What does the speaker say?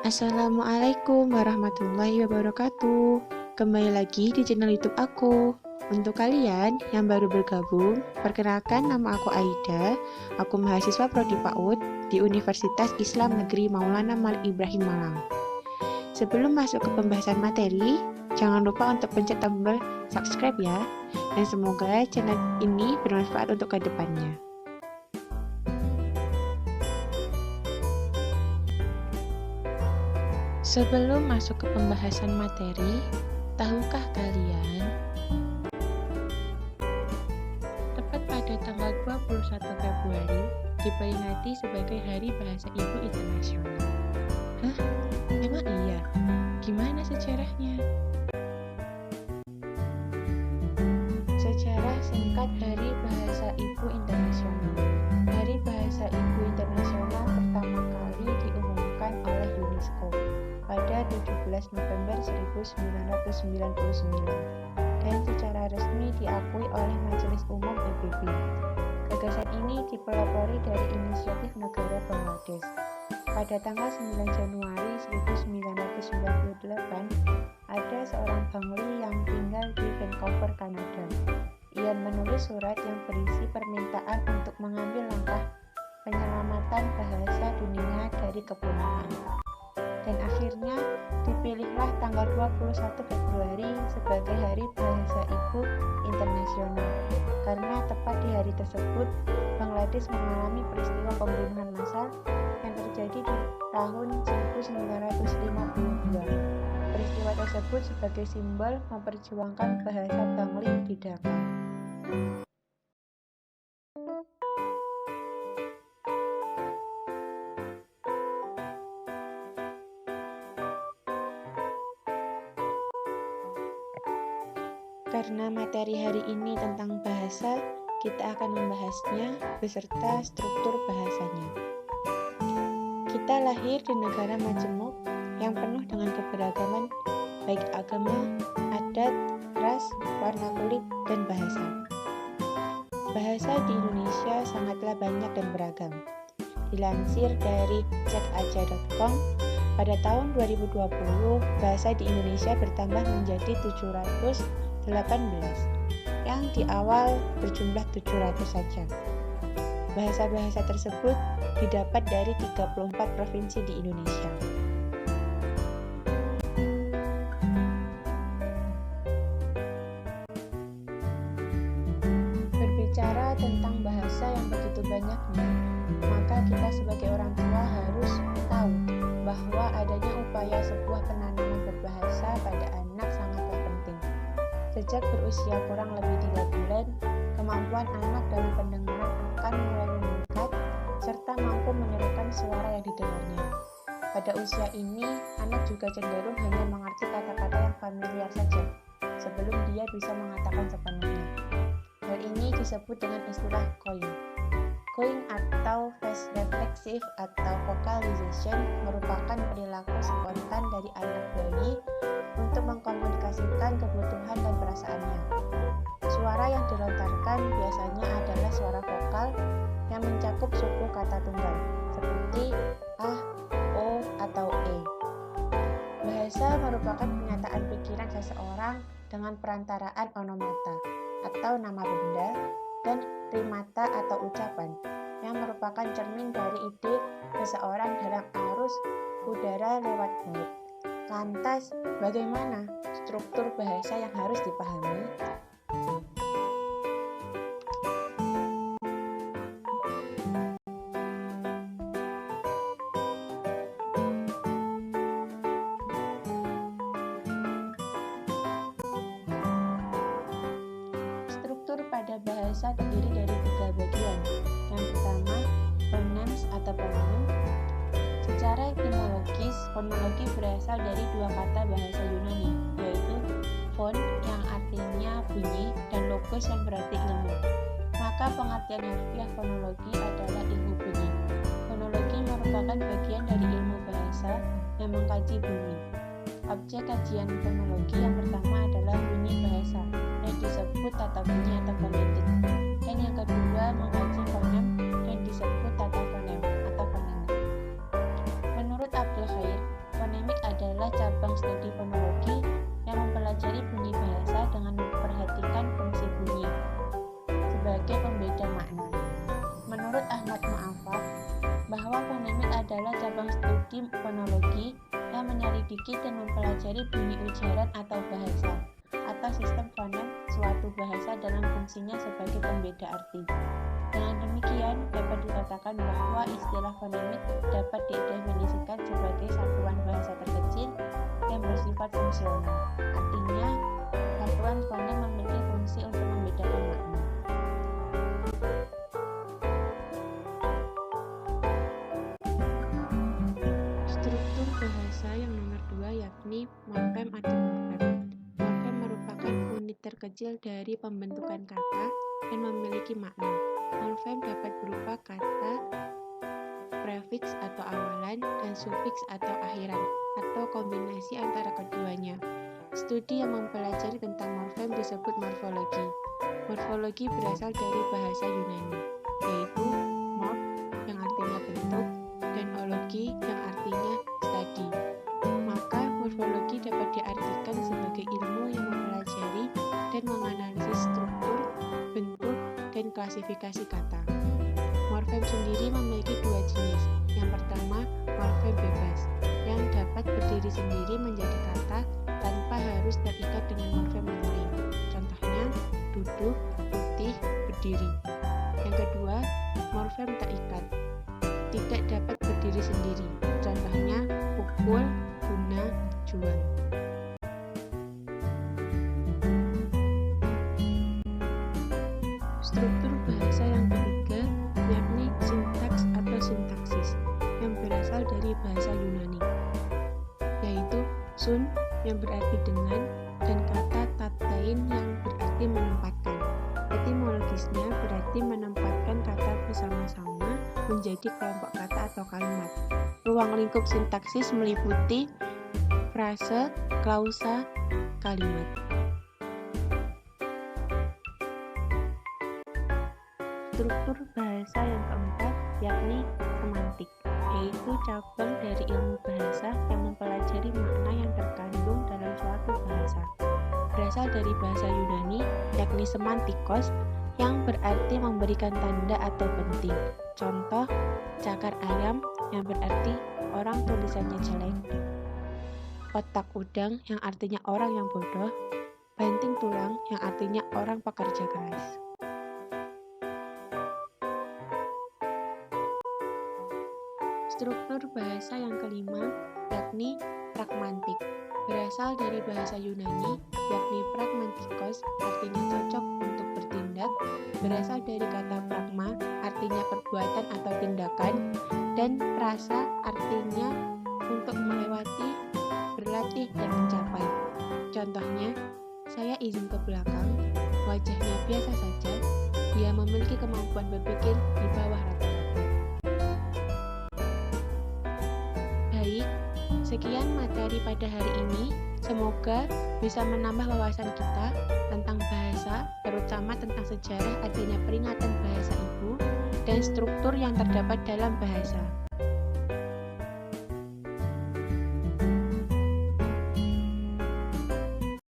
Assalamualaikum warahmatullahi wabarakatuh. Kembali lagi di channel YouTube aku. Untuk kalian yang baru bergabung, perkenalkan nama aku Aida. Aku mahasiswa Prodi PAUD di Universitas Islam Negeri Maulana Malik Ibrahim Malang. Sebelum masuk ke pembahasan materi, jangan lupa untuk pencet tombol subscribe ya. Dan semoga channel ini bermanfaat untuk kedepannya. Sebelum masuk ke pembahasan materi, tahukah kalian tepat pada tanggal 21 Februari diperingati sebagai Hari Bahasa Ibu Internasional? Hah? Emang iya? Gimana sejarahnya? Sejarah singkat Hari Bahasa Ibu Internasional. Hari Bahasa Ibu Internasional pertama kali diumumkan oleh UNESCO pada 17 November 1999 dan secara resmi diakui oleh Majelis Umum PBB. Gagasan ini dipelopori dari inisiatif negara Bangladesh. Pada tanggal 9 Januari 1998, ada seorang Bangli yang tinggal di Vancouver, Kanada. Ia menulis surat yang berisi permintaan untuk mengambil langkah penyelamatan bahasa dunia dari kepunahan. Dan akhirnya dipilihlah tanggal 21 Februari sebagai Hari Bahasa Ibu Internasional. Karena tepat di hari tersebut, Bangladesh mengalami peristiwa pembunuhan massal yang terjadi di tahun 1952. Peristiwa tersebut sebagai simbol memperjuangkan bahasa Bangli di Dhaka. Karena materi hari ini tentang bahasa, kita akan membahasnya beserta struktur bahasanya. Kita lahir di negara majemuk yang penuh dengan keberagaman, baik agama, adat, ras, warna kulit, dan bahasa. Bahasa di Indonesia sangatlah banyak dan beragam. Dilansir dari cekaja.com, pada tahun 2020, bahasa di Indonesia bertambah menjadi 718, yang di awal berjumlah 700 saja. Bahasa-bahasa tersebut didapat dari 34 provinsi di Indonesia. Berbicara tentang bahasa yang begitu banyaknya, maka kita sebagai orang tua harus tahu bahwa adanya upaya sebuah penanaman berbahasa pada anak sangatlah penting. Sejak berusia kurang lebih 3 bulan, kemampuan anak dalam pendengaran akan mulai meningkat serta mampu menirukan suara yang didengarnya. Pada usia ini, anak juga cenderung hanya mengerti kata-kata yang familiar saja sebelum dia bisa mengatakan sepenuhnya. Hal ini disebut dengan istilah cooing. Cooing atau face reflexive atau vocalization merupakan perilaku spontan dari anak bayi untuk mengkomunikasikan kebutuhan dan perasaannya. Suara yang dilontarkan biasanya adalah suara vokal yang mencakup suku kata tunggal, seperti ah, o, atau e. Bahasa merupakan pernyataan pikiran seseorang dengan perantaraan onomata atau nama benda dan primata atau ucapan yang merupakan cermin dari ide seseorang dalam arus udara lewat mulut. Lantas, bagaimana struktur bahasa yang harus dipahami? Struktur pada bahasa terdiri dari 3 bagian. Yang pertama, phonemes atau fonem. Secara etimologis, fonologi berasal dari 2 kata bahasa Yunani, yaitu phon yang artinya bunyi dan logos yang berarti ilmu. Maka pengertian harfiah fonologi adalah ilmu bunyi. Fonologi merupakan bagian dari ilmu bahasa yang mengkaji bunyi. Objek kajian fonologi yang pertama adalah bunyi bahasa yang disebut tata bunyi atau fonetik. Dan yang kedua mengkaji fonem yang disebut tata fonem atau fonetik. Menurut Abdul Khair, menyelidiki dan mempelajari bunyi ujaran atau bahasa, atau sistem fonem suatu bahasa dalam fungsinya sebagai pembeda arti. Dengan demikian, dapat dikatakan bahwa istilah fonemik dapat didefinisikan sebagai satuan bahasa terkecil yang bersifat fungsional. Artinya, satuan fonem memiliki fungsi untuk membedakan makna. Struktur bahasa yang nomor 2 yakni morfem atau morfem. Morfem merupakan unit terkecil dari pembentukan kata dan memiliki makna. Morfem dapat berupa kata, prefiks atau awalan, dan sufiks atau akhiran, atau kombinasi antara keduanya. Studi yang mempelajari tentang morfem disebut morfologi. Morfologi berasal dari bahasa Yunani, yaitu morf yang artinya bentuk dan ologi yang artinya studi. Maka morfologi dapat diartikan sebagai ilmu yang mempelajari dan menganalisis struktur, bentuk, dan klasifikasi kata. Morfem sendiri memiliki dua jenis. Yang pertama, morfem bebas, yang dapat berdiri sendiri menjadi kata tanpa harus terikat dengan morfem yang lain. Contohnya, duduk, putih, berdiri. Yang kedua, morfem terikat, tidak dapat berdiri sendiri. Contohnya, pukul, guna, jual. Struktur bahasa yang ketiga yakni sintaks atau sintaksis yang berasal dari bahasa Yunani, yaitu sun yang berarti dengan dan kata tatein yang berarti menempatkan. Etimologisnya berarti menempatkan kata bersama-sama menjadi kelompok kata atau kalimat. Ruang lingkup sintaksis meliputi frase, klausa, kalimat. Struktur bahasa yang keempat yakni semantik, yaitu cabang dari ilmu bahasa yang mempelajari makna yang terkandung dalam suatu bahasa. Berasal dari bahasa Yunani yakni semantikos yang berarti memberikan tanda atau penting. Contoh, cakar ayam yang berarti orang tulisannya jelek, otak udang yang artinya orang yang bodoh, banting tulang yang artinya orang pekerja keras. Struktur bahasa yang kelima yakni pragmatik. Berasal dari bahasa Yunani yakni pragmatikos, artinya cocok untuk bertindak. Berasal dari kata pragma, artinya perbuatan atau tindakan, dan rasa artinya untuk melewati, berlatih, dan mencapai. Contohnya, saya izin ke belakang, wajahnya biasa saja, dia memiliki kemampuan berpikir di bawah rata-rata. Baik, sekian materi pada hari ini. Semoga bisa menambah wawasan kita tentang bahasa, terutama tentang sejarah adanya peringatan bahasa ibu dan struktur yang terdapat dalam bahasa.